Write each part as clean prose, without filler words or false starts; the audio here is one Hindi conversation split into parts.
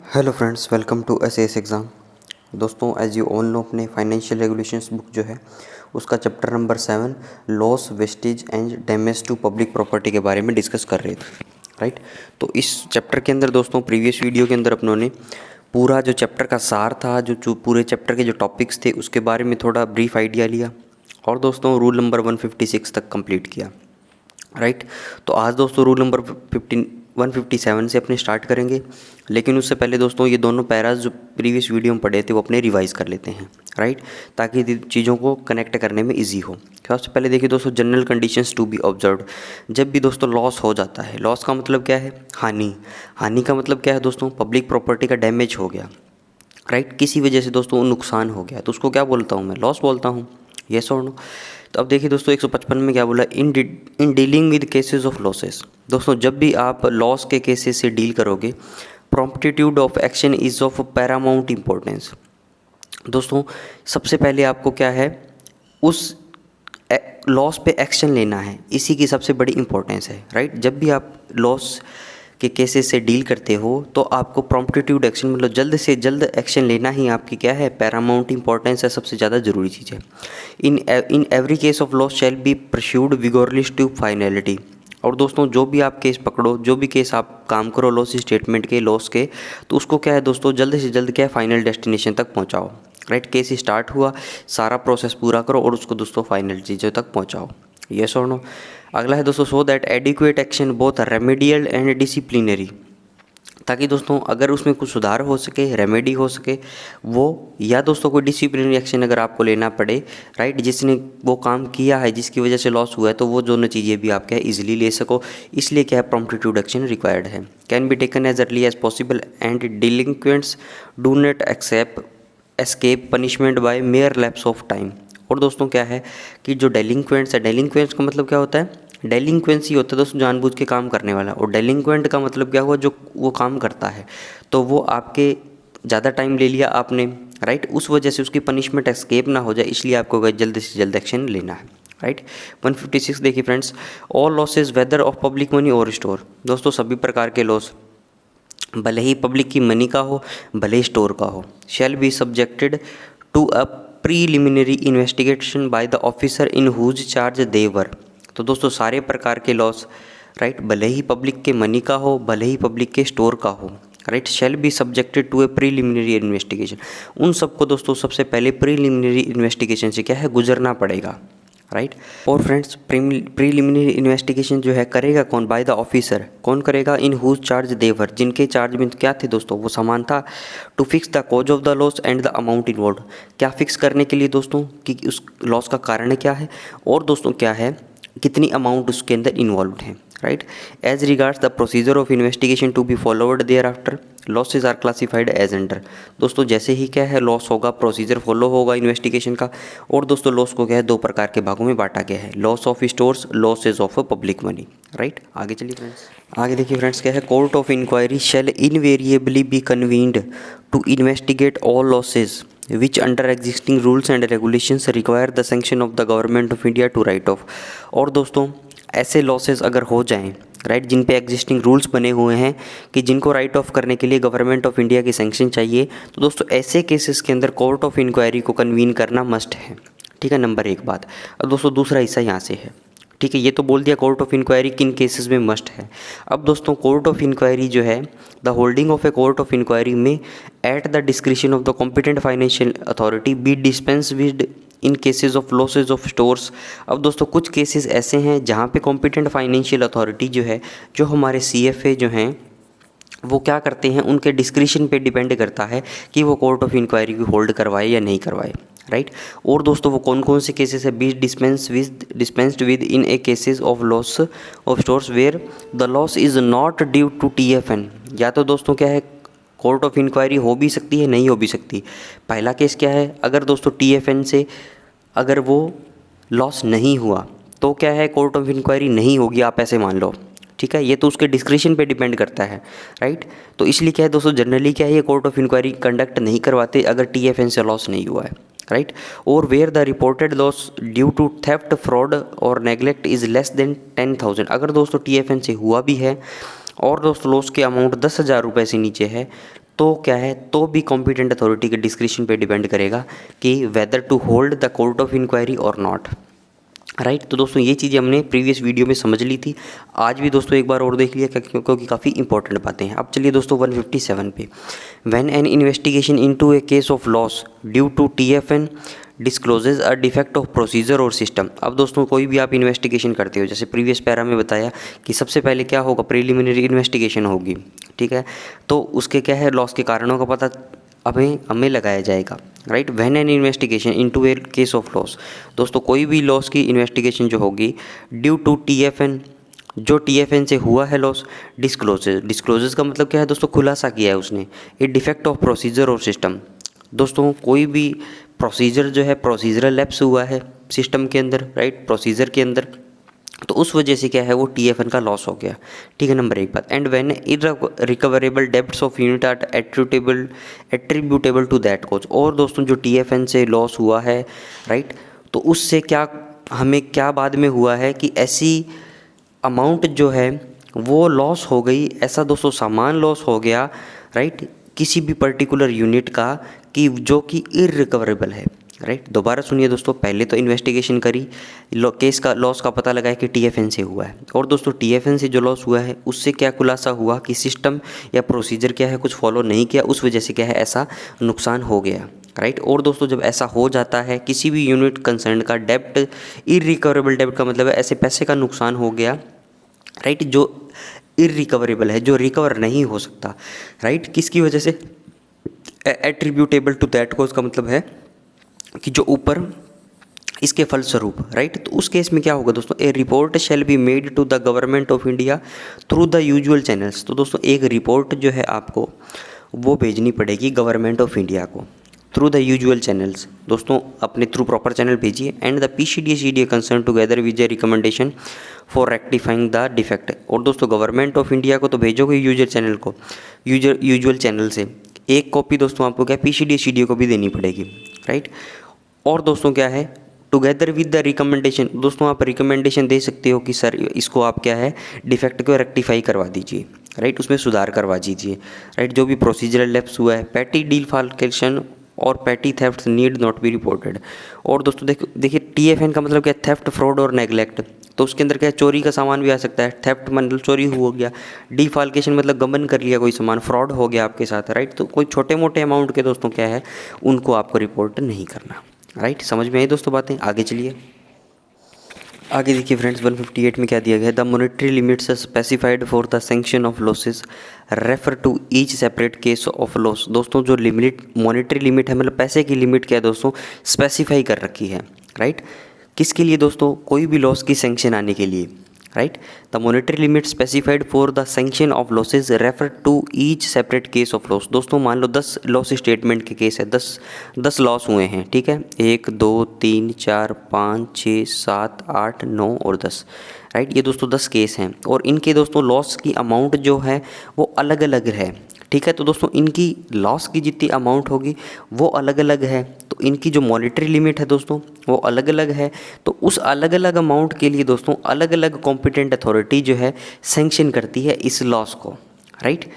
Hello friends, welcome to SAS exam. दोस्तों, एज यू ऑल नो, अपने फाइनेंशियल रेगुलेशंस बुक जो है उसका chapter number 7 loss, wastage and damage to public property के बारे में डिस्कस कर रहे थे, राइट। तो इस चैप्टर के अंदर दोस्तों प्रीवियस वीडियो के अंदर अपनों ने पूरा जो चैप्टर का सार था, जो पूरे चैप्टर के जो टॉपिक्स थे उसके बारे में थोड़ा ब्रीफ आइडिया लिया और दोस्तों रूल नंबर 156 तक कंप्लीट किया, राइट। तो आज दोस्तों रूल नंबर 157 से अपने स्टार्ट करेंगे, लेकिन उससे पहले दोस्तों ये दोनों पैराज जो प्रीवियस वीडियो में पढ़े थे वो अपने रिवाइज कर लेते हैं, राइट, ताकि चीज़ों को कनेक्ट करने में इजी हो। सबसे पहले देखिए दोस्तों, general conditions to be observed. जब भी दोस्तों लॉस हो जाता है, लॉस का मतलब क्या है? हानि। हानि का मतलब क्या है दोस्तों? पब्लिक प्रॉपर्टी का डैमेज हो गया, राइट। किसी वजह से दोस्तों नुकसान हो गया तो उसको क्या बोलता हूँ मैं? लॉस बोलता हूँ। येस और नो? तो अब देखिए दोस्तों 155 में क्या बोला, in dealing with cases of losses. दोस्तों जब भी आप लॉस के केसेस से डील करोगे, promptitude of action is of paramount importance. दोस्तों सबसे पहले आपको क्या है, उस लॉस पे एक्शन लेना है, इसी की सबसे बड़ी इंपॉर्टेंस है, राइट। जब भी आप लॉस के केसेस से डील करते हो तो आपको प्रॉम्प्टिट्यूड एक्शन मतलब जल्द से जल्द एक्शन लेना ही आपकी क्या है, पैरामाउंट इंपॉर्टेंस है, सबसे ज़्यादा ज़रूरी चीज़ है। In every case of loss shall be pursued vigorously to finality. और दोस्तों जो भी आप केस पकड़ो, जो भी केस आप काम करो लॉस स्टेटमेंट के, लॉस के, तो उसको क्या है दोस्तों, जल्द से जल्द क्या है, फाइनल डेस्टिनेशन तक पहुँचाओ, राइट। केस स्टार्ट हुआ, सारा प्रोसेस पूरा करो और उसको दोस्तों फाइनल चीज़ों तक पहुँचाओ। यस और नो? अगला है दोस्तों, so that adequate action both remedial and disciplinary. ताकि दोस्तों अगर उसमें कुछ सुधार हो सके, रेमेडी हो सके वो, या दोस्तों कोई डिसिप्लिनरी एक्शन अगर आपको लेना पड़े, राइट, जिसने वो काम किया है जिसकी वजह से लॉस हुआ है, तो वो दोनों चीज़ें भी आप क्या है इजीली ले सको, इसलिए क्या है प्रॉम्प्टिट्यूड एक्शन रिक्वायर्ड है। Can be taken as early as possible and delinquents do not except escape punishment by mere lapse of time. और दोस्तों क्या है कि जो डेलिंक्वेंट्स है, डेलिंक्वेंट्स का मतलब क्या होता है? डेलिंक्वेंसी होता है दोस्तों जानबूझ के काम करने वाला, और डेलिंक्वेंट का मतलब क्या हुआ, जो वो काम करता है तो वो आपके ज़्यादा टाइम ले लिया आपने, राइट, उस वजह से उसकी पनिशमेंट एस्केप ना हो जाए, इसलिए आपको जल्द से जल्द एक्शन लेना है, राइट। 156 देखिए friends, all losses whether of public money और स्टोर। दोस्तों सभी प्रकार के लॉस, भले ही पब्लिक की मनी का हो भले ही स्टोर का हो, shall be subjected to a preliminary investigation by the officer in whose charge they were. तो दोस्तों सारे प्रकार के लॉस, राइट, भले ही पब्लिक के मनी का हो भले ही पब्लिक के स्टोर का हो, right, shall be subjected to a preliminary investigation. उन सबको दोस्तों सबसे पहले प्रीलिमिनरी इन्वेस्टिगेशन से क्या है, गुजरना पड़ेगा, राइट। और फ्रेंड्स प्रीलिमिनरी इन्वेस्टिगेशन जो है करेगा कौन? Bye the officer. कौन करेगा? इन हुज चार्ज देवर, जिनके चार्ज में क्या थे दोस्तों, वो सामान था। To fix the cause of the loss and the amount involve. क्या फिक्स करने के लिए दोस्तों कि उस लॉस का कारण क्या है, और दोस्तों क्या है, कितनी अमाउंट उसके अंदर इन्वॉल्व है, right. As regards the procedure of investigation to be followed thereafter, losses are classified as under. दोस्तों जैसे ही क्या है लॉस होगा, प्रोसीजर फॉलो होगा इन्वेस्टिगेशन का, और दोस्तों लॉस को क्या है दो प्रकार के भागों में बांटा गया है, loss of stores, losses of public money, right. आगे चलिए फ्रेंड्स, आगे देखिए फ्रेंड्स क्या है, court of inquiry shall invariably be convened to investigate all losses which under existing rules and regulations require the sanction of the government of India to write off। और दोस्तों ऐसे लॉसेस अगर हो जाएं, राइट, जिन पे एग्जिस्टिंग रूल्स बने हुए हैं कि जिनको राइट ऑफ करने के लिए गवर्नमेंट ऑफ इंडिया की सैंक्शन चाहिए, तो दोस्तों ऐसे केसेस के अंदर कोर्ट ऑफ इंक्वायरी को कन्वीन करना मस्ट है, ठीक है, नंबर एक बात। अब दोस्तों दूसरा हिस्सा यहाँ से है, ठीक है, ये तो बोल दिया कोर्ट ऑफ इंक्वायरी किन केसेस में मस्ट है। अब दोस्तों कोर्ट ऑफ इंक्वायरी जो है, the holding of a court of inquiry may at the discretion of the competent financial authority be dispense with in cases of losses of stores. अब दोस्तों कुछ केसेस ऐसे हैं जहाँ पे कॉम्पिटेंट फाइनेंशियल अथॉरिटी जो है, जो हमारे CFA जो हैं, वो क्या करते हैं, उनके डिस्क्रिशन पे डिपेंड करता है कि वो कोर्ट ऑफ इंक्वायरी को होल्ड करवाए या नहीं करवाए, राइट। और दोस्तों वो कौन कौन से केसेस है, be dispensed with in a cases of loss of stores where the loss is not due to TFN। या तो दोस्तों क्या है, कोर्ट ऑफ इंक्वायरी हो भी सकती है, नहीं हो भी सकती। पहला केस क्या है, अगर दोस्तों TFN से अगर वो लॉस नहीं हुआ तो क्या है, कोर्ट ऑफ इंक्वायरी नहीं होगी, आप ऐसे मान लो, ठीक है। ये तो उसके डिस्क्रिशन पे डिपेंड करता है, राइट। तो इसलिए क्या है दोस्तों, जनरली क्या है, ये कोर्ट ऑफ इंक्वायरी कंडक्ट नहीं करवाते अगर TFN से लॉस नहीं हुआ है, राइट। और where the reported loss due to theft, fraud और नेग्लेक्ट इज़ लेस देन 10,000। अगर दोस्तों TFN से हुआ भी है और दोस्तों लॉस के अमाउंट 10,000 रुपये से नीचे है, तो क्या है, तो भी कॉम्पिटेंट अथॉरिटी के डिस्क्रिप्शन पे डिपेंड करेगा कि whether to hold the court of inquiry और नॉट। राइट, तो दोस्तों ये चीज़ें हमने प्रीवियस वीडियो में समझ ली थी, आज भी दोस्तों एक बार और देख लिया क्योंकि काफ़ी इंपॉर्टेंट बातें हैं। अब चलिए दोस्तों 157 पे, when an investigation into a case of loss due to TFN discloses a defect of procedure और सिस्टम। अब दोस्तों कोई भी आप इन्वेस्टिगेशन करते हो, जैसे प्रीवियस पैरा में बताया कि सबसे पहले क्या होगा, प्रिलिमिनरी इन्वेस्टिगेशन होगी, ठीक है, तो उसके क्या है, लॉस के कारणों का पता हमें लगाया जाएगा। Right, when an investigation into a case of loss, दोस्तों कोई भी लॉस की इन्वेस्टिगेशन जो होगी ड्यू टू टीएफएन, जो टीएफएन से हुआ है लॉस, डिस्क्लोजेस का मतलब क्या है दोस्तों, खुलासा किया है उसने, ए डिफेक्ट ऑफ प्रोसीजर और सिस्टम। दोस्तों कोई भी प्रोसीजर जो है, प्रोसीजरल लैप्स हुआ है सिस्टम के अंदर, राइट, प्रोसीजर के अंदर, तो उस वजह से क्या है वो टीएफएन का लॉस हो गया, ठीक है, नंबर एक बात। And when irrecoverable debts of unit are attributable to that cause, और दोस्तों जो टीएफएन से लॉस हुआ है, राइट, तो उससे क्या हमें क्या बाद में हुआ है कि ऐसी अमाउंट जो है वो लॉस हो गई, ऐसा दोस्तों सामान लॉस हो गया, राइट, किसी भी पर्टिकुलर यूनिट का कि जो कि इररिकवरेबल है। राइट, दोबारा सुनिए दोस्तों, पहले तो इन्वेस्टिगेशन करी, केस का लॉस का पता लगाया कि टीएफएन से हुआ है, और दोस्तों टीएफएन से जो लॉस हुआ है उससे क्या खुलासा हुआ कि सिस्टम या प्रोसीजर क्या है कुछ फॉलो नहीं किया, उस वजह से क्या है ऐसा नुकसान हो गया। राइट, और दोस्तों जब ऐसा हो जाता है किसी भी यूनिट कंसर्न का डेब्ट, इररिकवरेबल डेब्ट का मतलब है ऐसे पैसे का नुकसान हो गया, राइट, जो इररिकवरेबल है, जो रिकवर नहीं हो सकता, राइट, किसकी वजह से, एट्रीब्यूटेबल टू दैट कॉज का मतलब है कि जो ऊपर इसके फलस्वरूप, राइट, तो उस केस में क्या होगा दोस्तों, a report shall be made to the government of India through the usual channels. तो दोस्तों एक रिपोर्ट जो है आपको वो भेजनी पड़ेगी गवर्नमेंट ऑफ इंडिया को थ्रू द यूजुअल चैनल्स, दोस्तों अपने थ्रू प्रॉपर चैनल भेजिए, and the PCDA concern together with A recommendation for rectifying the defect. और दोस्तों गवर्नमेंट ऑफ इंडिया को तो भेजोगे यूजुअल चैनल को, यूजुअल चैनल से एक कॉपी दोस्तों आपको क्या PCDA को भी देनी पड़ेगी, राइट। और दोस्तों क्या है, टुगेदर विद द रिकमेंडेशन, दोस्तों आप रिकमेंडेशन दे सकते हो कि सर इसको आप क्या है डिफेक्ट को रेक्टिफाई करवा दीजिए, राइट, उसमें सुधार करवा दीजिए, राइट, जो भी प्रोसीजरल लैप्स हुआ है, पैटी डिफॉल्केशन और petty theft need not be reported. और दोस्तों देखिए TFN का मतलब क्या है, थेफ्ट, फ्रॉड और नेग्लेक्ट, तो उसके अंदर क्या है चोरी का सामान भी आ सकता है, थेफ्ट मतलब चोरी हो गया, डिफॉल्केशन मतलब गबन कर लिया कोई सामान, फ्रॉड हो गया आपके साथ, राइट, तो कोई छोटे मोटे अमाउंट के दोस्तों क्या है उनको आपको रिपोर्ट नहीं करना, राइट। समझ में आई दोस्तों बातें, आगे चलिए। आगे देखिए फ्रेंड्स 158 में क्या दिया गया है, the monetary limits specified for the sanction of losses refer to each separate case of loss. दोस्तों जो लिमिट मॉनेटरी लिमिट है मतलब पैसे की लिमिट क्या है दोस्तों स्पेसिफाई कर रखी है, राइट, किसके लिए दोस्तों, कोई भी लॉस की सैंक्शन आने के लिए, right. The monetary limit specified for the sanction of losses refer to each separate case of loss. दोस्तों मान लो 10 लॉस स्टेटमेंट के केस है, 10 लॉस हुए हैं, ठीक है, 1 2 3 4 5 6 7 8 9 और 10, राइट, ये दोस्तों 10 केस हैं और इनके दोस्तों लॉस की अमाउंट जो है वो अलग अलग है, ठीक है। तो दोस्तों इनकी लॉस की जितनी अमाउंट होगी वो अलग अलग है, तो इनकी जो मॉनेटरी लिमिट है दोस्तों वो अलग अलग है, तो उस अलग अलग अमाउंट के लिए दोस्तों अलग अलग कॉम्पिटेंट अथॉरिटी जो है सैंक्शन करती है इस लॉस को, राइट।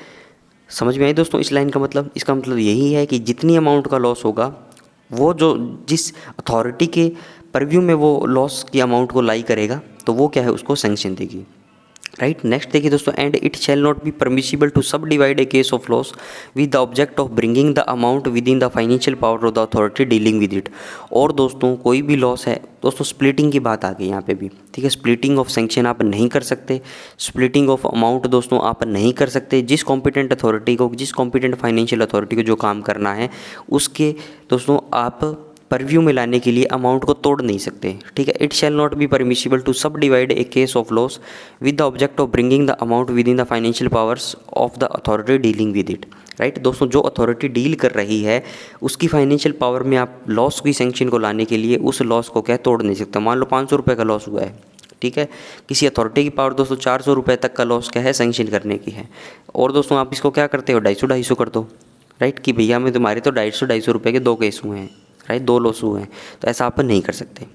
समझ में आई दोस्तों इस लाइन का मतलब, इसका मतलब यही है कि जितनी अमाउंट का लॉस होगा वो जो जिस अथॉरिटी के परव्यू में वो लॉस की अमाउंट को लाई करेगा तो वो क्या है उसको सैंक्शन देगी, राइट। नेक्स्ट देखिए दोस्तों, and it shall not be permissible to subdivide a case of loss with the object of bringing the amount within the financial power of the authority dealing with it. और दोस्तों कोई भी लॉस है दोस्तों, स्प्लिटिंग की बात आ गई यहाँ पे भी, ठीक है, स्प्लिटिंग ऑफ सैंक्शन आप नहीं कर सकते, स्प्लिटिंग ऑफ अमाउंट दोस्तों आप नहीं कर सकते, जिस कॉम्पिटेंट अथॉरिटी को, जिस कॉम्पिटेंट फाइनेंशियल अथॉरिटी को जो काम करना है उसके दोस्तों आप परव्यू में लाने के लिए अमाउंट को तोड़ नहीं सकते, ठीक है। It shall not be permissible to subdivide a case of loss with the object of bringing the amount within the financial powers of the authority dealing with it, right. दोस्तों जो अथॉरिटी डील कर रही है उसकी फाइनेंशियल पावर में आप लॉस की सैंक्शन को लाने के लिए उस लॉस को क्या तोड़ नहीं सकते। मान लो 500 रुपये का लॉस हुआ है, ठीक है, किसी अथॉरिटी की पावर दोस्तों 400 रुपये तक का लॉस क्या है सैंक्शन करने की है, और दोस्तों आप इसको क्या करते हो 250 कर दो, राइट, कि भैया मैं तुम्हारे तो 250 रुपये के 2 केस हुए हैं, राइट, 2 लॉस हुए हैं, तो ऐसा आप नहीं कर सकते।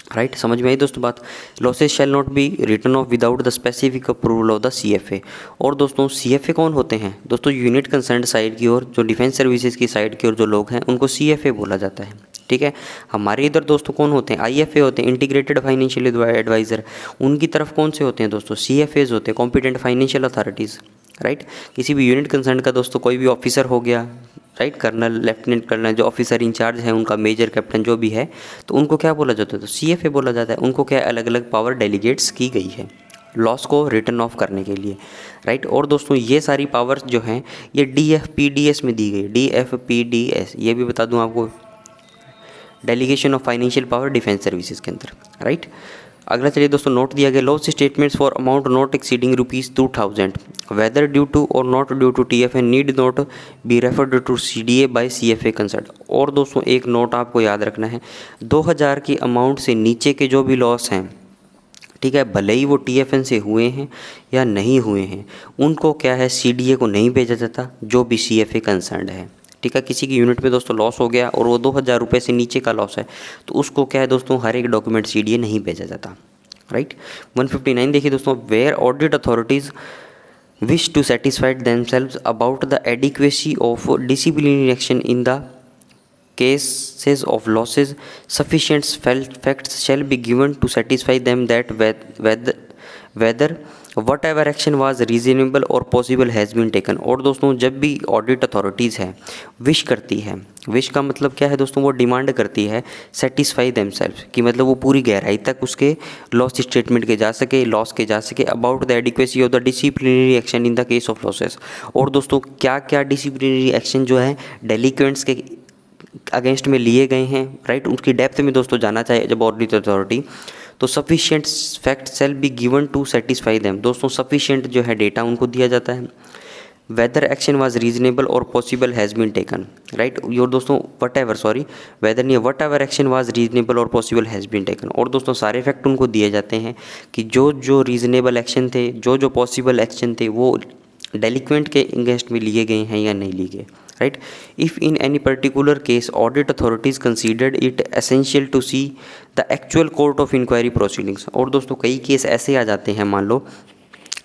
राइट, समझ में आई दोस्तों बात। Losses shall not be written off without the specific approval of the CFA। और दोस्तों CFA कौन होते हैं दोस्तों? यूनिट कंसर्न साइड की ओर, जो डिफेंस सर्विसेज की साइड की ओर जो लोग हैं उनको CFA बोला जाता है। ठीक है, हमारे इधर दोस्तों कौन होते हैं? IFA होते हैं, इंटीग्रेटेड फाइनेंशियल एडवाइज़र। उनकी तरफ कौन से होते हैं दोस्तों? CFAs होते हैं, कॉम्पिटेंट फाइनेंशियल अथॉरिटीज़। राइट, किसी भी यूनिट कंसर्न का दोस्तों कोई भी ऑफिसर हो गया, राइट, कर्नल, लेफ्टिनेंट कर्नल, जो ऑफिसर इंचार्ज है उनका, मेजर, कैप्टन जो भी है, तो उनको क्या बोला जाता है? तो CFA बोला जाता है। उनको क्या अलग अलग पावर डेलीगेट्स की गई है लॉस को रिटर्न ऑफ करने के लिए। राइट, और दोस्तों ये सारी पावर्स जो हैं ये DFPDS में दी गई। DFPDS ये भी बता दूं आपको, delegation of financial power defence services के अंदर। राइट, अगला चलिए दोस्तों, नोट दिया गया, loss statements for amount not exceeding ₹2000 whether due to or not due to TFA need not be referred to CDA by CFA consult. और दोस्तों एक नोट आपको याद रखना है, 2000 की अमाउंट से नीचे के जो भी लॉस हैं, ठीक है, भले ही वो TFN से हुए हैं या नहीं हुए हैं, उनको क्या है CDA को नहीं भेजा जाता, जो भी CFA कंसर्न है। ठीक है, किसी की यूनिट में दोस्तों लॉस हो गया और वो 2000 रुपये से नीचे का लॉस है, तो उसको क्या है दोस्तों, हर एक डॉक्यूमेंट CDA नहीं भेजा जाता। राइट, 159 देखिए दोस्तों, where audit authorities wish to satisfied themselves about the adequacy of disciplinary action in the cases of losses, sufficient facts shall be given to satisfy them that whether whatever action was reasonable or possible has been taken। और दोस्तों जब भी ऑडिट अथॉरिटीज़ है विश करती है, विश का मतलब क्या है दोस्तों, वो डिमांड करती है सेटिस्फाई देमसेल्व्स, कि मतलब वो पूरी गहराई तक उसके लॉस स्टेटमेंट के जा सके, लॉस के जा सके, about the adequacy of the disciplinary action in the case of losses. और दोस्तों क्या क्या डिसिप्लिनरी एक्शन जो है डेलिक्वेंट्स के अगेंस्ट में लिए गए हैं, राइट, उनकी डेप्थ में दोस्तों जाना चाहिए जब ऑडिट अथॉरिटी, तो sufficient fact shall be given to satisfy them. दोस्तों सफिशिएंट जो है डेटा उनको दिया जाता है। वेदर एक्शन वाज रीजनेबल और possible has been taken. Right, और दोस्तों वेदर नहीं, whatever action was reasonable और पॉसिबल हैज़ बीन टेकन। और दोस्तों सारे फैक्ट उनको दिए जाते हैं कि जो जो रीजनेबल एक्शन थे, जो जो पॉसिबल एक्शन थे, वो डेलिक्वेंट के अगेंस्ट में लिए गए हैं या नहीं लिए गए। Right, if in any particular case audit authorities considered it essential to see the actual court of inquiry proceedings. और दोस्तों कई केस ऐसे आ जाते हैं, मान लो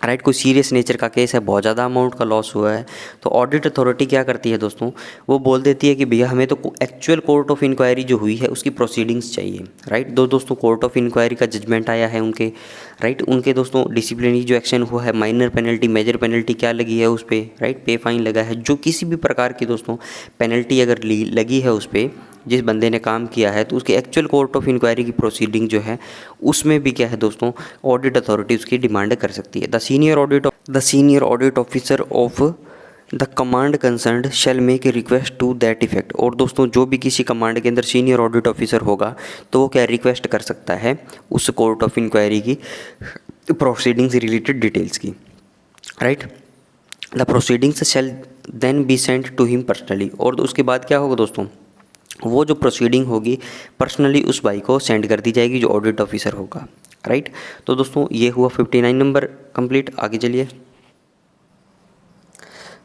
राइट, कोई सीरियस नेचर का केस है, बहुत ज़्यादा अमाउंट का लॉस हुआ है, तो ऑडिट अथॉरिटी क्या करती है दोस्तों, वो बोल देती है कि भैया हमें तो एक्चुअल कोर्ट ऑफ इंक्वायरी जो हुई है उसकी प्रोसीडिंग्स चाहिए। राइट, दोस्तों कोर्ट ऑफ इंक्वायरी का जजमेंट आया है उनके, राइट, उनके दोस्तों डिसिप्लिनरी जो एक्शन हुआ है, माइनर पेनल्टी, मेजर पेनल्टी क्या लगी है उस पर, राइट, पे फाइन लगा है, जो किसी भी प्रकार की दोस्तों पेनल्टी अगर लगी है उस पर, जिस बंदे ने काम किया है, तो उसकी एक्चुअल कोर्ट ऑफ इंक्वायरी की प्रोसीडिंग जो है उसमें भी क्या है दोस्तों, ऑडिट अथॉरिटी उसकी डिमांड कर सकती है। The senior audit officer of the command concerned shall make a request to that effect. और दोस्तों जो भी किसी कमांड के अंदर सीनियर ऑडिट ऑफिसर होगा तो वो क्या रिक्वेस्ट कर सकता है उस कोर्ट ऑफ इंक्वायरी की प्रोसीडिंग से रिलेटेड डिटेल्स की। Right, the proceedings shall then be sent to him personally. और उसके बाद क्या होगा दोस्तों, वो जो प्रोसीडिंग होगी पर्सनली उस भाई को सेंड कर दी जाएगी जो ऑडिट ऑफिसर होगा। राइट, तो दोस्तों ये हुआ 59 नंबर कंप्लीट। आगे चलिए,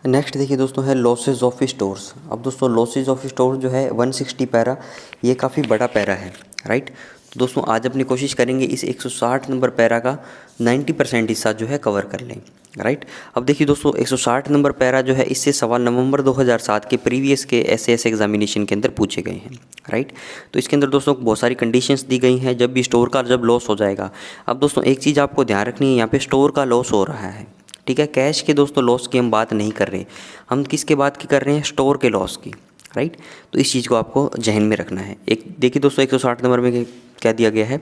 नेक्स्ट देखिए दोस्तों है लॉसेज ऑफ स्टोर्स। अब दोस्तों लॉसेज ऑफ स्टोर जो है 160 पैरा, ये काफ़ी बड़ा पैरा है। राइट, तो दोस्तों आज अपनी कोशिश करेंगे इस 160 नंबर पैरा का 90% हिस्सा जो है कवर कर लें। राइट, अब देखिए दोस्तों 160 नंबर पैरा जो है इससे सवाल नवंबर 2007 के प्रीवियस के SAS एग्जामिनेशन के अंदर पूछे गए हैं। राइट, तो इसके अंदर दोस्तों बहुत सारी कंडीशंस दी गई हैं जब भी स्टोर का जब लॉस हो जाएगा। अब दोस्तों एक चीज़ आपको ध्यान रखनी है, यहाँ पे स्टोर का लॉस हो रहा है, ठीक है, कैश के दोस्तों लॉस की हम बात नहीं कर रहे, हम किसके बात की कर रहे हैं, स्टोर के लॉस की। राइट, तो इस चीज़ को आपको जहन में रखना है। एक देखिए दोस्तों 160 नंबर में क्या दिया गया है,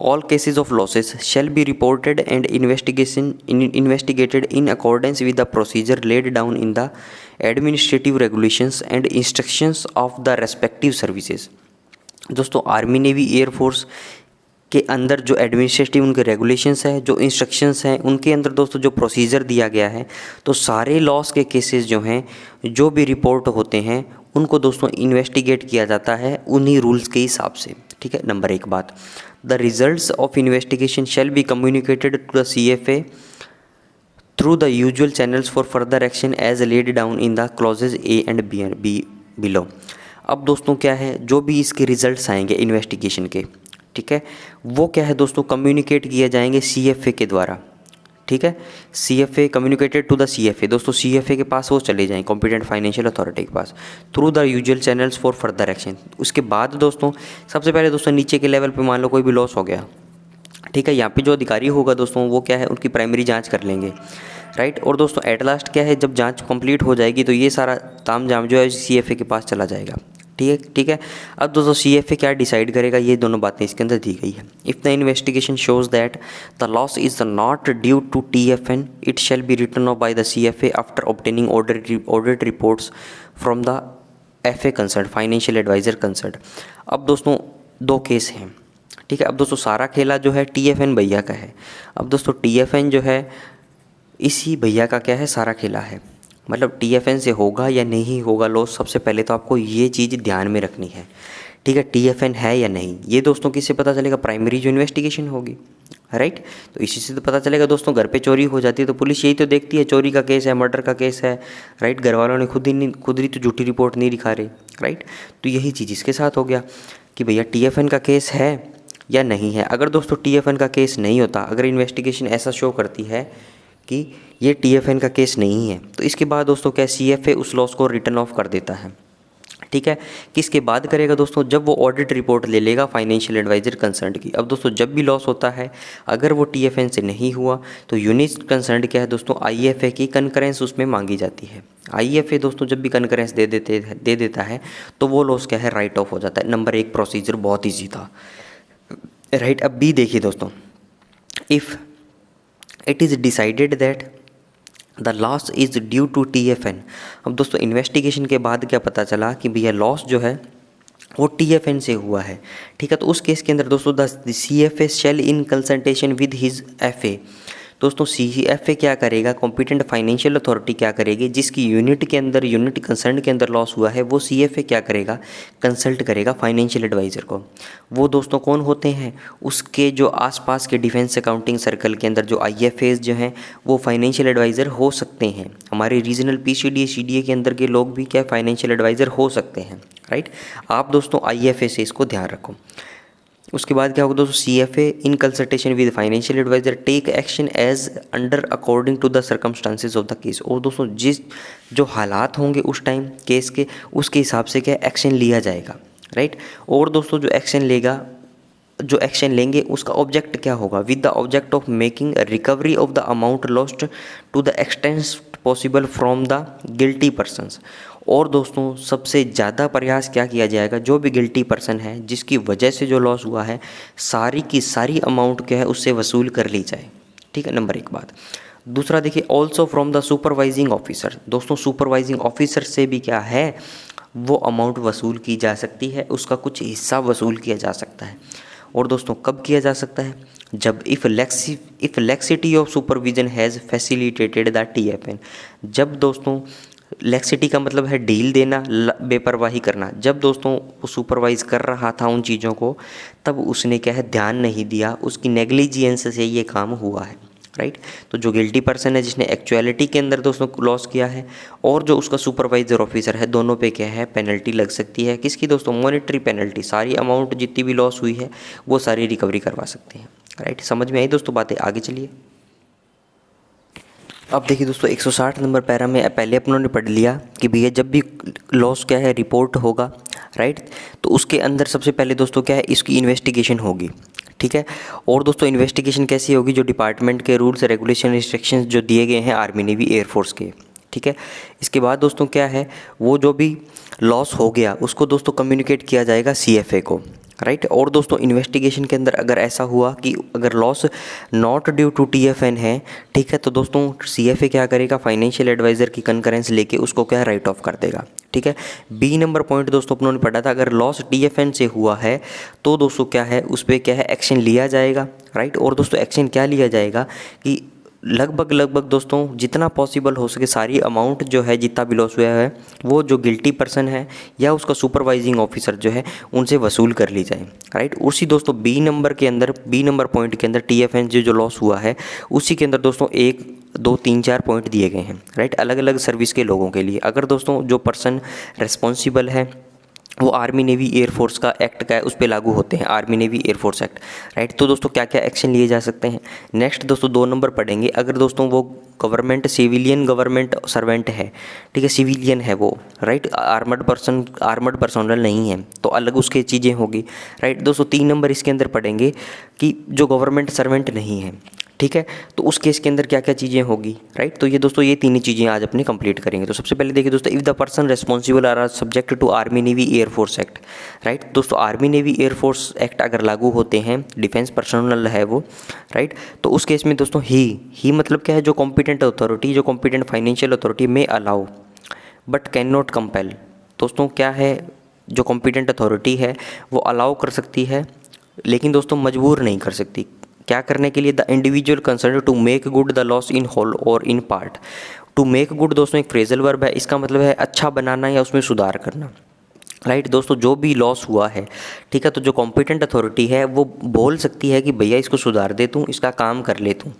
all cases of losses shall be reported and investigated in accordance with the procedure laid down in the administrative regulations and instructions of the respective services। दोस्तों आर्मी, नेवी, एयरफोर्स के अंदर जो एडमिनिस्ट्रेटिव उनके रेगुलेशंस है, जो इंस्ट्रक्शंस हैं, उनके अंदर दोस्तों जो प्रोसीजर दिया गया है, तो सारे लॉस के केसेस जो हैं, जो भी रिपोर्ट होते हैं, उनको दोस्तों इन्वेस्टिगेट किया जाता है उन्हीं रूल्स के हिसाब से। ठीक है, नंबर एक बात, the results of investigation shall be communicated to the CFA through the usual channels for further action as laid down in the clauses A and B below. अब दोस्तों क्या है, जो भी इसके रिजल्ट्स आएंगे इन्वेस्टिगेशन के, ठीक है, वो क्या है दोस्तों, कम्युनिकेट किए जाएंगे CFA के द्वारा। ठीक है, CFA communicated to the CFA, दोस्तों CFA के पास वो चले जाएं, कॉम्पिटेंट फाइनेंशियल अथॉरिटी के पास, through the usual channels for further action. उसके बाद दोस्तों सबसे पहले दोस्तों नीचे के लेवल पे मान लो कोई भी लॉस हो गया, ठीक है, यहाँ पे जो अधिकारी होगा दोस्तों वो क्या है, उनकी प्राइमरी जांच कर लेंगे, राइट। और दोस्तों एट लास्ट क्या है, जब जांच कंप्लीट हो जाएगी तो ये सारा तामझाम जो है CFA के पास चला जाएगा। ठीक है। अब दोस्तों CFA क्या डिसाइड करेगा, ये दोनों बातें इसके अंदर दी गई है। If the investigation shows that the loss is not due to TFN, it shall be written off by the CFA after obtaining audit reports from the FA concern, financial adviser concern. अब दोस्तों दो केस हैं, ठीक है। अब दोस्तों सारा खेला जो है TFN भैया का है। अब दोस्तों TFN जो है इसी भैया का क्या है, सारा खेला है। मतलब TFN से होगा या नहीं होगा लॉस, सबसे पहले तो आपको ये चीज़ ध्यान में रखनी है, ठीक है। TFN है या नहीं, ये दोस्तों किससे पता चलेगा, प्राइमरी जो इन्वेस्टिगेशन होगी, राइट। तो इसी से तो पता चलेगा दोस्तों। घर पे चोरी हो जाती है तो पुलिस यही तो देखती है, चोरी का केस है, मर्डर का केस है, राइट। घर वालों ने खुद ही तो झूठी रिपोर्ट नहीं दिखा रही, राइट। तो यही चीज़ इसके साथ हो गया कि भैया TFN का केस है या नहीं है। अगर दोस्तों TFN का केस नहीं होता, अगर इन्वेस्टिगेशन ऐसा शो करती है कि ये TFN का केस नहीं है, तो इसके बाद दोस्तों क्या CFA उस लॉस को रिटर्न ऑफ कर देता है, ठीक है। किसके बाद करेगा दोस्तों, जब वो ऑडिट रिपोर्ट ले लेगा फाइनेंशियल एडवाइजर कंसर्न की। अब दोस्तों जब भी लॉस होता है, अगर वो TFN से नहीं हुआ तो यूनिट कंसर्न क्या है दोस्तों, IFA की कनकरेंस उसमें मांगी जाती है। IFA दोस्तों जब भी कनकरेंस दे देता है तो वो लॉस क्या है, राइट ऑफ हो जाता है। नंबर 1 प्रोसीजर बहुत ईजी था, राइट। अब B देखिए दोस्तों, if it is decided that the loss is due to TFN। अब दोस्तों इन्वेस्टिगेशन के बाद क्या पता चला कि भैया लॉस जो है वो TFN से हुआ है, ठीक है। तो उस केस के अंदर दोस्तों the CFA shall in consultation with his FA, दोस्तों CFA क्या करेगा, कॉम्पिटेंट फाइनेंशियल अथॉरिटी क्या करेगी, जिसकी यूनिट के अंदर, यूनिट कंसर्न के अंदर लॉस हुआ है, वो CFA क्या करेगा, कंसल्ट करेगा फाइनेंशियल एडवाइज़र को। वो दोस्तों कौन होते हैं, उसके जो आसपास के डिफेंस अकाउंटिंग सर्कल के अंदर जो IFAs जो हैं वो फाइनेंशियल एडवाइज़र हो सकते हैं। हमारे रीजनल PCDA CDA के अंदर के लोग भी क्या फाइनेंशियल एडवाइज़र हो सकते हैं, राइट। आप दोस्तों IFA से इसको ध्यान रखो। उसके बाद क्या होगा दोस्तों, CFA in consultation with financial adviser take action as under according to the circumstances of the case. और दोस्तों जो हालात होंगे उस टाइम केस के, उसके हिसाब से क्या एक्शन लिया जाएगा, राइट। और दोस्तों जो एक्शन लेंगे उसका ऑब्जेक्ट क्या होगा, with the object of making recovery of the amount lost to the extent possible from the guilty persons. और दोस्तों सबसे ज़्यादा प्रयास क्या किया जाएगा, जो भी गिल्टी पर्सन है जिसकी वजह से जो लॉस हुआ है, सारी की सारी अमाउंट क्या है उससे वसूल कर ली जाए, ठीक है। नंबर 1 बात। दूसरा देखिए, also from the supervising officer, दोस्तों सुपरवाइजिंग ऑफिसर से भी क्या है वो अमाउंट वसूल की जा सकती है, उसका कुछ हिस्सा वसूल किया जा सकता है। और दोस्तों कब किया जा सकता है, जब if laxity of supervision has facilitated the TFN। जब दोस्तों लेक्सिटी का मतलब है डील देना, बेपरवाही करना। जब दोस्तों वो सुपरवाइज़ कर रहा था उन चीज़ों को, तब उसने क्या है ध्यान नहीं दिया, उसकी नेग्लिजियंस से ये काम हुआ है, राइट। तो जो गिल्टी पर्सन है जिसने एक्चुअलिटी के अंदर दोस्तों लॉस किया है, और जो उसका सुपरवाइजर ऑफिसर है, दोनों पे क्या है पेनल्टी लग सकती है। किसकी दोस्तों, मॉनेटरी पेनल्टी। सारी अमाउंट जितनी भी लॉस हुई है वो सारी रिकवरी करवा सकते हैं, राइट। समझ में आई दोस्तों बातें, आगे चलिए। अब देखिए दोस्तों 160 नंबर पैरा में पहले अपनों ने पढ़ लिया कि भैया जब भी लॉस क्या है रिपोर्ट होगा, राइट, तो उसके अंदर सबसे पहले दोस्तों क्या है इसकी इन्वेस्टिगेशन होगी, ठीक है। और दोस्तों इन्वेस्टिगेशन कैसी होगी, जो डिपार्टमेंट के रूल्स रेगुलेशन रिस्ट्रिक्शंस जो दिए गए हैं आर्मी नेवी एयरफोर्स के, ठीक है। इसके बाद दोस्तों क्या है, वो जो भी लॉस हो गया उसको दोस्तों कम्युनिकेट किया जाएगा CFA को, राइट। और दोस्तों इन्वेस्टिगेशन के अंदर अगर ऐसा हुआ कि अगर loss not due to TFN है, ठीक है, तो दोस्तों CFA क्या करेगा, फाइनेंशियल एडवाइज़र की कंकरेंस लेके उसको क्या राइट ऑफ कर देगा, ठीक है। B नंबर पॉइंट दोस्तों अपनों ने पढ़ा था, अगर लॉस TFN से हुआ है तो दोस्तों क्या है उस पर क्या है एक्शन लिया जाएगा, राइट। और दोस्तों एक्शन क्या लिया जाएगा कि लगभग दोस्तों जितना पॉसिबल हो सके सारी अमाउंट जो है जितना भी लॉस हुआ है वो जो गिल्टी पर्सन है या उसका सुपरवाइजिंग ऑफिसर जो है उनसे वसूल कर ली जाए, राइट। उसी दोस्तों B नंबर पॉइंट के अंदर TFN जो लॉस हुआ है उसी के अंदर दोस्तों 1 2 3 4 पॉइंट दिए गए हैं, राइट, अलग अलग सर्विस के लोगों के लिए। अगर दोस्तों जो पर्सन रिस्पॉन्सिबल है वो आर्मी नेवी एयरफोर्स का एक्ट का है, उस पर लागू होते हैं, army navy air force act, right. तो दोस्तों क्या क्या एक्शन लिए जा सकते हैं। नेक्स्ट दोस्तों 2 नंबर पढ़ेंगे, अगर दोस्तों वो गवर्नमेंट सिविलियन गवर्नमेंट सर्वेंट है, ठीक है, सिविलियन है वो, राइट, आर्मर्ड पर्सोनल नहीं है, तो अलग उसकी चीज़ें होगी, राइट। दोस्तों 3 नंबर इसके अंदर पढ़ेंगे कि जो गवर्नमेंट सर्वेंट नहीं है, ठीक है, तो उस केस के अंदर क्या क्या चीज़ें होगी, राइट। तो ये दोस्तों ये तीन चीज़ें आज अपनी कंप्लीट करेंगे। तो सबसे पहले देखिए दोस्तों, if the person responsible are subject to army navy air force act, right. दोस्तों आर्मी नेवी एयरफोर्स एक्ट अगर लागू होते हैं, डिफेंस पर्सनल है वो, राइट, तो उस केस में दोस्तों ही मतलब क्या है, जो कॉम्पिटेंट अथॉरिटी, जो कॉम्पिटेंट फाइनेंशियल अथॉरिटी में allow but can not compel. दोस्तों क्या है, जो कॉम्पिटेंट अथॉरिटी है वो अलाउ कर सकती है लेकिन दोस्तों मजबूर नहीं कर सकती। क्या करने के लिए, the individual concern to make good the loss in whole or in part. To make good दोस्तों एक फ्रेजल वर्ब है, इसका मतलब है अच्छा बनाना या उसमें सुधार करना, राइट। दोस्तों जो भी लॉस हुआ है, ठीक है, तो जो कॉम्पिटेंट अथॉरिटी है वो बोल सकती है कि भैया इसको सुधार दे तूँ, इसका काम कर ले तूँ,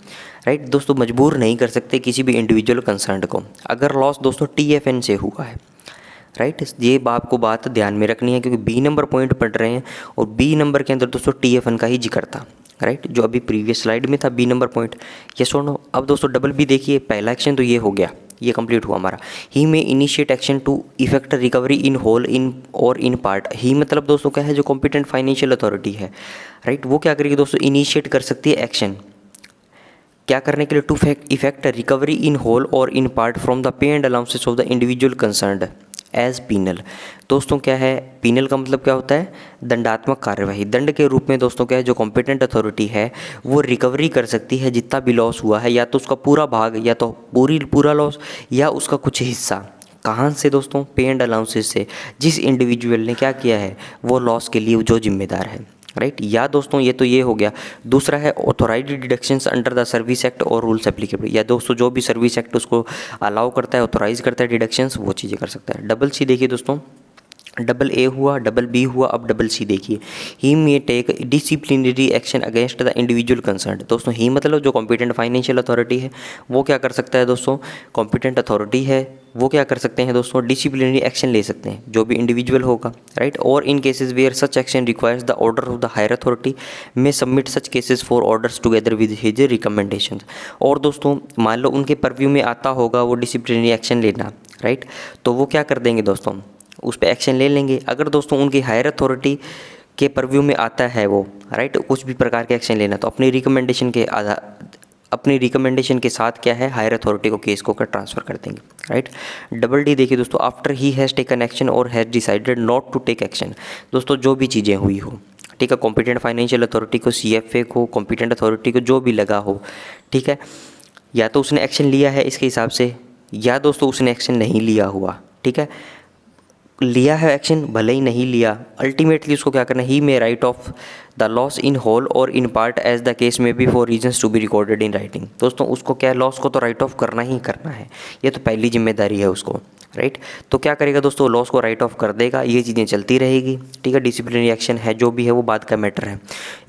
राइट। दोस्तों मजबूर नहीं कर सकते किसी भी इंडिविजुअल कंसर्न को। अगर लॉस दोस्तों TFN से हुआ है, राइट, ये आपको बात ध्यान में रखनी है क्योंकि B नंबर पॉइंट पढ़ रहे हैं और B नंबर के अंदर दोस्तों TFN का ही जिक्र था, राइट, जो अभी प्रीवियस स्लाइड में था B नंबर पॉइंट, ये सुनो। अब दोस्तों डबल B देखिए, पहला एक्शन तो ये हो गया, ये कंप्लीट हुआ हमारा। He may initiate action to effect recovery in whole in or in part. He मतलब दोस्तों क्या है, जो कॉम्पिटेंट फाइनेंशियल अथॉरिटी है, राइट, वो क्या करेगी दोस्तों, इनिशिएट कर सकती है एक्शन, क्या करने के लिए, to effect recovery in whole or in part from the pay and allowances of the individual concerned as penal. दोस्तों क्या है, पीनल का मतलब क्या होता है, दंडात्मक कार्यवाही, दंड के रूप में दोस्तों क्या है, जो कॉम्पिटेंट अथॉरिटी है वो रिकवरी कर सकती है जितना भी लॉस हुआ है, या तो उसका पूरा भाग, या तो पूरा लॉस, या उसका कुछ हिस्सा। कहाँ से दोस्तों, पे एंड अलाउंसेस से, जिस इंडिविजुअल ने क्या किया है वो लॉस के लिए जो जिम्मेदार है, राइट। या दोस्तों ये हो गया। दूसरा है authorised deductions under the service act और रूल्स एप्लीकेबल, या दोस्तों जो भी सर्विस एक्ट उसको अलाउ करता है, ऑथोराइज करता है डिडक्शंस, वो चीज़ें कर सकता है। डबल C देखिए दोस्तों, डबल A हुआ, डबल B हुआ, अब डबल C देखिए, he may take disciplinary action against the individual concern. दोस्तों ही मतलब जो कॉम्पिटेंट फाइनेंशियल अथॉरिटी है वो क्या कर सकता है दोस्तों, कॉम्पिटेंट अथॉरिटी है वो क्या कर सकते हैं दोस्तों, डिसिप्लिनरी एक्शन ले सकते हैं जो भी इंडिविजुअल होगा, राइट। और in cases where such action requires the order of the higher authority may submit such cases for orders together with his recommendation. और दोस्तों मान लो उनके परव्यू में आता होगा वो डिसिप्लिनरी एक्शन लेना, राइट, तो वो क्या कर देंगे दोस्तों, उस पर एक्शन ले लेंगे। अगर दोस्तों उनकी हायर अथॉरिटी के परव्यू में आता है वो, राइट, कुछ भी प्रकार के एक्शन लेना, तो अपनी रिकमेंडेशन के साथ क्या है, हायर अथॉरिटी को केस को ट्रांसफ़र कर देंगे, राइट। डबल D देखिए दोस्तों, after he has taken action or has decided not to take action. दोस्तों जो भी चीज़ें हुई हो, ठीक है, कॉम्पिटेंट फाइनेंशियल अथॉरिटी को, CFA को, कॉम्पिटेंट अथॉरिटी को जो भी लगा हो, ठीक है, या तो उसने एक्शन लिया है इसके हिसाब से, या दोस्तों उसने एक्शन नहीं लिया हुआ, ठीक है, लिया है एक्शन भले ही नहीं लिया, अल्टीमेटली उसको क्या करना है, he may write off the loss in whole or in part as the case may be for reasons to be recorded in writing. दोस्तों उसको क्या, लॉस को तो राइट ऑफ करना ही करना है, ये तो पहली जिम्मेदारी है उसको, राइट। तो क्या करेगा दोस्तों, लॉस को राइट ऑफ कर देगा, ये चीज़ें चलती रहेगी, ठीक है। डिसिप्लिनरी एक्शन है जो भी है वो बाद का मैटर है।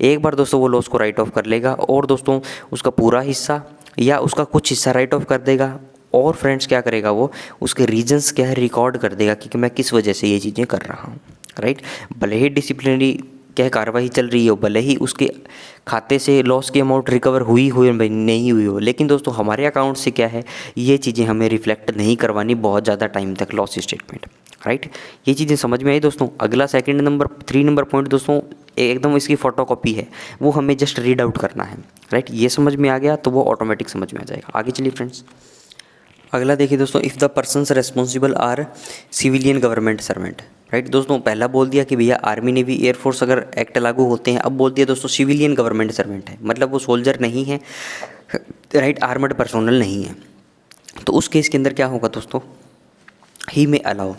एक बार दोस्तों वो लॉस को राइट ऑफ कर लेगा और दोस्तों उसका पूरा हिस्सा या उसका कुछ हिस्सा राइट ऑफ कर देगा, और फ्रेंड्स क्या करेगा वो, उसके रीजंस क्या है रिकॉर्ड कर देगा कि मैं किस वजह से ये चीज़ें कर रहा हूँ, राइट। भले ही डिसिप्लिनरी क्या कार्रवाई चल रही हो, भले ही उसके खाते से लॉस की अमाउंट रिकवर हुई हो या नहीं हुई हो, लेकिन दोस्तों हमारे अकाउंट से क्या है, ये चीज़ें हमें रिफ्लेक्ट नहीं करवानी बहुत ज़्यादा टाइम तक, लॉस स्टेटमेंट, राइट। ये चीज़ें समझ में आई दोस्तों। अगला 3 नंबर पॉइंट दोस्तों एकदम इसकी फोटोकॉपी है, वो हमें जस्ट रीड आउट करना है, राइट। ये समझ में आ गया तो वो ऑटोमेटिक समझ में आ जाएगा। आगे चलिए फ्रेंड्स, अगला देखिए दोस्तों, if the persons responsible are civilian government servant, right. दोस्तों पहला बोल दिया कि भैया आर्मी नेवी एयरफोर्स अगर एक्ट लागू होते हैं, अब बोल दिया दोस्तों सिविलियन गवर्नमेंट सर्वेंट है, मतलब वो सोल्जर नहीं है, राइट, आर्मड पर्सोनल नहीं है। तो उस केस के अंदर क्या होगा दोस्तों, ही में अलाउ,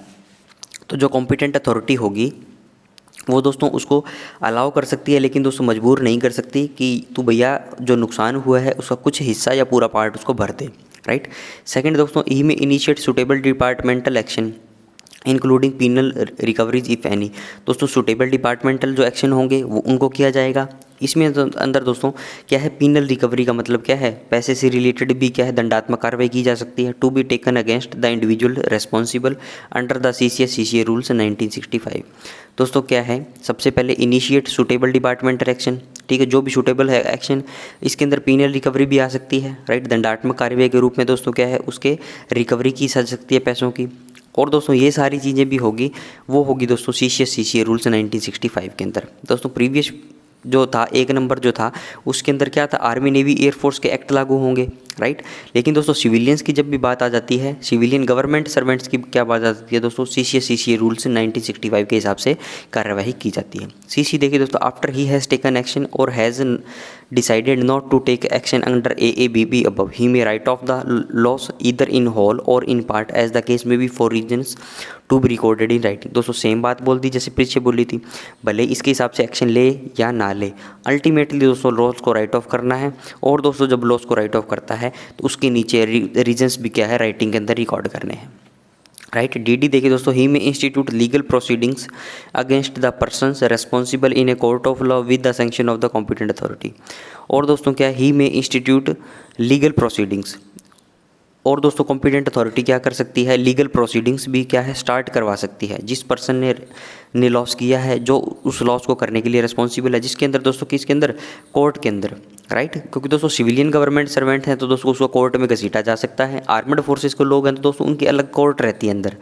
तो जो कॉम्पिटेंट अथॉरिटी होगी वो दोस्तों उसको अलाउ कर सकती है, लेकिन दोस्तों मजबूर नहीं कर सकती कि तू भैया जो नुकसान हुआ है उसका कुछ हिस्सा या पूरा पार्ट उसको भर दे, राइट। सेकंड दोस्तों, ई में initiate suitable departmental action, including penal recoveries if any. दोस्तों सुटेबल डिपार्टमेंटल जो एक्शन होंगे वो उनको किया जाएगा। इसमें अंदर दोस्तों क्या है, पीनल रिकवरी का मतलब क्या है, पैसे से रिलेटेड भी क्या है दंडात्मक कार्रवाई की जा सकती है। To be taken against the individual responsible under the CCA rules 1965। दोस्तों क्या है, सबसे पहले इनिशिएट सुटेबल डिपार्टमेंटल एक्शन, ठीक है, जो भी सूटेबल है एक्शन, इसके अंदर पीनल रिकवरी भी आ सकती है, राइट, दंडात्मक कार्रवाई के रूप में दोस्तों क्या है उसके रिकवरी की जा सकती है पैसों की। और दोस्तों ये सारी चीज़ें भी होगी, वो होगी दोस्तों CCA रूल्स 1965 के अंदर। दोस्तों प्रीवियस जो था 1 नंबर जो था उसके अंदर क्या था, आर्मी नेवी एयरफोर्स के एक्ट लागू होंगे, राइट। लेकिन दोस्तों सिविलियंस की जब भी बात आ जाती है, सिविलियन गवर्नमेंट सर्वेंट्स की क्या बात आ जाती है दोस्तों, CCA रूल्स 1965 के हिसाब से कार्यवाही की जाती है। CC देखिए दोस्तों, after he has taken action or has decided not to take action under AABB above, he may write off the loss either in whole or in part as the case may be for reasons to be recorded in writing। दोस्तों सेम बात बोल दी जैसे पीछे बोली थी, भले इसके हिसाब से एक्शन ले या ना ले, अल्टीमेटली दोस्तों लॉस को राइट ऑफ करना है। और दोस्तों जब लॉस को राइट ऑफ करता है तो उसके नीचे रीजंस भी क्या है राइटिंग के अंदर रिकॉर्ड करने हैं, राइट। DD देखिए दोस्तों, ही में institute legal proceedings against the persons responsible in A court of law with the sanction of the competent authority. और दोस्तों क्या, ही में इंस्टीट्यूट लीगल प्रोसीडिंग्स, और दोस्तों कॉम्पिटेंट अथॉरिटी क्या कर सकती है, लीगल प्रोसीडिंग्स भी क्या है स्टार्ट करवा सकती है। जिस पर्सन ने लॉस किया है, जो उस लॉस को करने के लिए रिस्पॉन्सिबल है, जिसके अंदर दोस्तों किसके अंदर, कोर्ट के अंदर, राइट। क्योंकि दोस्तों सिविलियन गवर्नमेंट सर्वेंट हैं तो दोस्तों उसको कोर्ट में घसीटा जा सकता है। आर्मड फोर्सेस के लोग हैं तो दोस्तों उनकी अलग कोर्ट रहती है अंदर,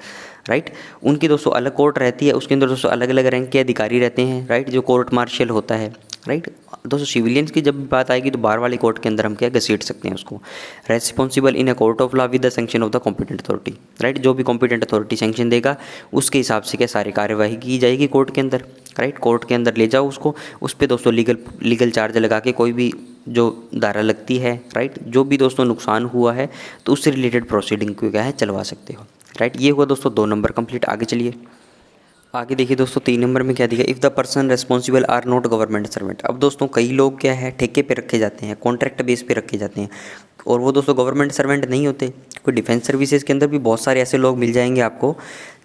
राइट, उनकी दोस्तों अलग कोर्ट रहती है, उसके अंदर दोस्तों अलग अलग रैंक के अधिकारी रहते हैं, राइट, जो कोर्ट मार्शल होता है, राइट। दोस्तों सिविलियंस की जब बात आएगी तो बाहर वाली कोर्ट के अंदर हम क्या घसीट सकते हैं उसको। Responsible in a court of law with the sanction of the competent authority, right, जो भी कॉम्पिटेंट अथॉरिटी सैंक्शन देगा उसके हिसाब से क्या सारी कार्यवाही की जाएगी कोर्ट के अंदर, राइट। कोर्ट के अंदर ले जाओ उसको, उस पर दोस्तों लीगल चार्ज लगा के कोई भी जो धारा लगती है, राइट, जो भी दोस्तों नुकसान हुआ है तो उससे रिलेटेड प्रोसीडिंग को क्या है चलवा सकते हो, राइट। ये हुआ दोस्तों 2 नंबर कंप्लीट। आगे चलिए, आगे देखिए दोस्तों 3 नंबर में क्या दिया, if the person responsible are not government servant. अब दोस्तों कई लोग क्या है ठेके पे रखे जाते हैं, कॉन्ट्रैक्ट बेस पे रखे जाते हैं, और वो दोस्तों गवर्नमेंट सर्वेंट नहीं होते। कोई डिफेंस सर्विसेज के अंदर भी बहुत सारे ऐसे लोग मिल जाएंगे आपको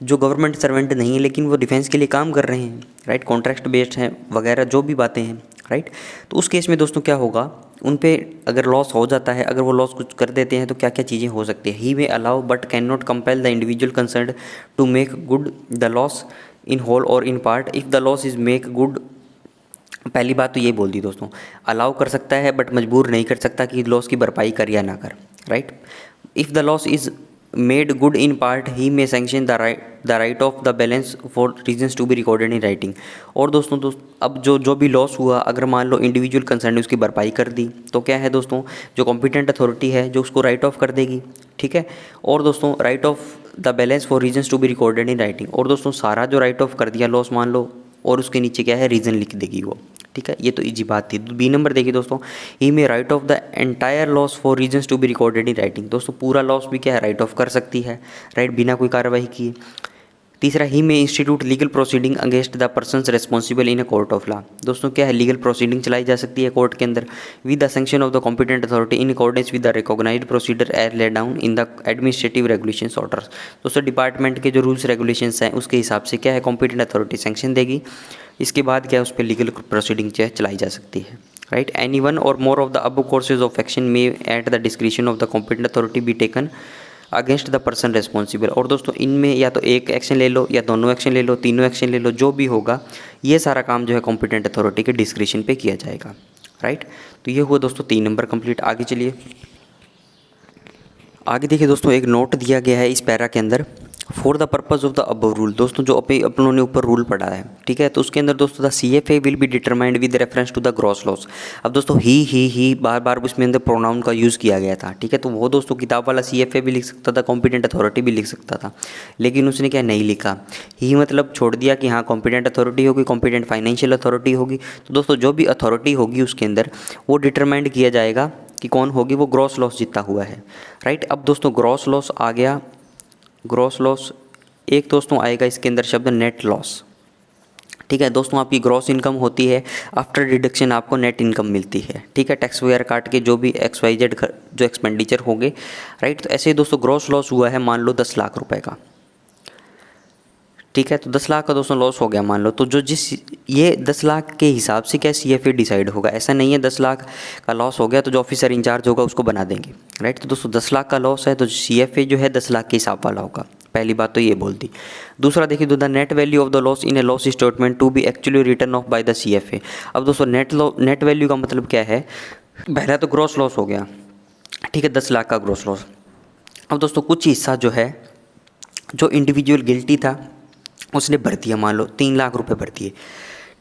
जो गवर्नमेंट सर्वेंट नहीं है लेकिन वो डिफेंस के लिए काम कर रहे हैं, राइट, कॉन्ट्रैक्ट बेस्ड हैं वगैरह जो भी बातें हैं, राइट। तो उस केस में दोस्तों क्या होगा, उन पे अगर लॉस हो जाता है, अगर वो लॉस कुछ कर देते हैं तो क्या क्या चीज़ें हो सकती है। He may allow but can not compel the individual concern to make good the loss in whole or in part if the loss is make good. पहली बात तो ये बोल दी दोस्तों, अलाउ कर सकता है बट मजबूर नहीं कर सकता कि लॉस की भरपाई कर या ना कर, right. If the loss is made good in part he may sanction the write off the balance for reasons to be recorded in writing. और दोस्तों अब जो भी लॉस हुआ, अगर मान लो इंडिविजुअल कंसर्न ने उसकी भरपाई कर दी तो क्या है दोस्तों, जो कॉम्पिटेंट अथॉरिटी है जो उसको राइट ऑफ कर देगी, ठीक है। और दोस्तों write off the balance for reasons to be recorded in writing, और दोस्तों सारा जो राइट ऑफ कर दिया लॉस मान लो, और उसके नीचे क्या है रीज़न लिख देगी वो, ठीक है। ये तो इजी बात थी। बी नंबर देखिए दोस्तों, he may write off the entire loss for reasons to be recorded in writing. दोस्तों पूरा लॉस भी क्या है राइट ऑफ कर सकती है, राइट, बिना कोई कार्रवाई किए। तीसरा, ही में institute legal proceeding against the persons responsible in a court of law. दोस्तों क्या है, लीगल प्रोसीडिंग चलाई जा सकती है कोर्ट के अंदर with the sanction of the competent authority in accordance with the recognised procedure as laid down in the administrative regulations orders. दोस्तों डिपार्टमेंट के जो रूल्स रेगुलेशंस हैं उसके हिसाब से क्या है कॉम्पिटेंट अथॉरिटी सैंक्शन देगी, इसके बाद क्या है उस पर लीगल प्रोसीडिंग चलाई जा सकती है, राइट। एनी वन और more of the above courses of action may at the description of the competent authority B taken against the person responsible. और दोस्तों इनमें या तो एक एक्शन ले लो या दोनों एक्शन ले लो, तीनों एक्शन ले लो, जो भी होगा ये सारा काम जो है कॉम्पिटेंट अथॉरिटी के डिस्क्रिप्शन पे किया जाएगा, राइट। तो ये हुआ दोस्तों 3 नंबर कंप्लीट। आगे चलिए, आगे देखिए दोस्तों एक नोट दिया गया है इस पैरा के अंदर, for the purpose of the above rule. दोस्तों जो अपनों ने ऊपर रूल पढ़ा है, ठीक है, तो उसके अंदर दोस्तों the CFA will be determined with reference to the gross loss. अब दोस्तों ही बार बार उसमें अंदर प्रोनाउन का यूज़ किया गया था, ठीक है, तो वो दोस्तों किताब वाला CFA भी लिख सकता था, कॉम्पिटेंट अथॉरिटी भी लिख सकता था, लेकिन उसने क्या नहीं लिखा, ही मतलब छोड़ दिया कि हाँ कॉम्पिटेंट अथॉरिटी होगी, कॉम्पिटेंट फाइनेंशियल अथॉरिटी होगी। तो दोस्तों जो भी अथॉरिटी होगी उसके अंदर वो डिटरमाइंड किया जाएगा कि कौन होगी, वो ग्रॉस लॉस जितना हुआ है, राइट। अब दोस्तों ग्रॉस लॉस आ गया, ग्रॉस लॉस एक दोस्तों आएगा इसके अंदर शब्द नेट लॉस, ठीक है। दोस्तों आपकी ग्रॉस इनकम होती है, आफ्टर डिडक्शन आपको नेट इनकम मिलती है, ठीक है, टैक्स वगैरह काट के जो भी XYZ जो एक्सपेंडिचर होंगे, राइट। तो ऐसे ही दोस्तों ग्रॉस लॉस हुआ है मान लो 10 लाख रुपए का, ठीक है। तो 10 लाख का दोस्तों लॉस हो गया मान लो, तो जो जिस ये 10 लाख के हिसाब से क्या CFA डिसाइड होगा, ऐसा नहीं है 10 लाख का लॉस हो गया तो जो ऑफिसर इंचार्ज होगा उसको बना देंगे, राइट। तो दोस्तों 10 लाख का लॉस है तो CFA जो है 10 लाख के हिसाब वाला होगा। पहली बात तो ये बोल दी। दूसरा देखिए, the net value of the loss in a loss statement to be actually return of by the CFA। अब दोस्तों नेट वैल्यू का मतलब क्या है, पहला तो ग्रॉस लॉस हो गया, ठीक है, 10 लाख का ग्रॉस लॉस। अब दोस्तों कुछ हिस्सा जो है, जो इंडिविजुअल गिल्टी था उसने भर दिया, मान लो 3 लाख रुपए भर दिए,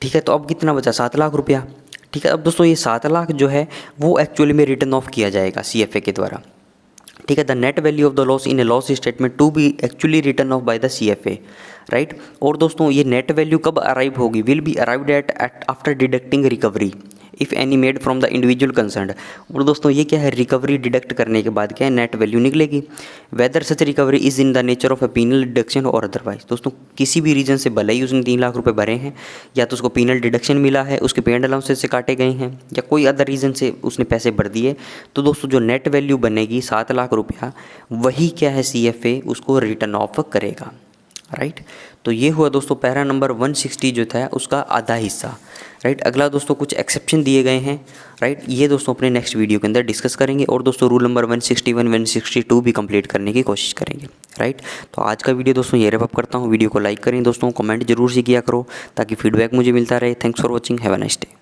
ठीक है। तो अब कितना बचा, 7 लाख रुपया, ठीक है। अब दोस्तों ये 7 लाख जो है वो एक्चुअली में रिटर्न ऑफ किया जाएगा CFA के द्वारा, ठीक है। The net value of the loss in a loss statement to be actually return of by the CFA, right. और दोस्तों ये नेट वैल्यू कब अराइव होगी, will be arrived at after deducting recovery if any made from the individual concern. और दोस्तों ये क्या है, रिकवरी डिडक्ट करने के बाद क्या है, नेट वैल्यू निकलेगी। Whether such recovery is in the nature of a penal deduction और अदरवाइज। दोस्तों किसी भी रीजन से भले ही उसने 3 लाख रुपए भरे हैं, या तो उसको पीनल डिडक्शन मिला है, उसके पेड अलाउंसेस से काटे गए हैं, या कोई अदर रीज़न से उसने पैसे भर दिए, तो दोस्तों जो नेट वैल्यू बनेगी 7 लाख रुपया, वही क्या है CFA उसको रिटर्न ऑफ करेगा, राइट। तो ये हुआ दोस्तों पैरा नंबर 160 जो था उसका आधा हिस्सा, राइट। अगला दोस्तों कुछ एक्सेप्शन दिए गए हैं, राइट। ये दोस्तों अपने नेक्स्ट वीडियो के अंदर डिस्कस करेंगे। और दोस्तों रूल नंबर 161 162 भी कंप्लीट करने की कोशिश करेंगे, राइट। तो आज का वीडियो दोस्तों ये रैप अप करता हूँ। वीडियो को लाइक करें दोस्तों, कमेंट जरूर से किया करो ताकि फीडबैक मुझे मिलता रहे। Thanks for watching, have a nice day.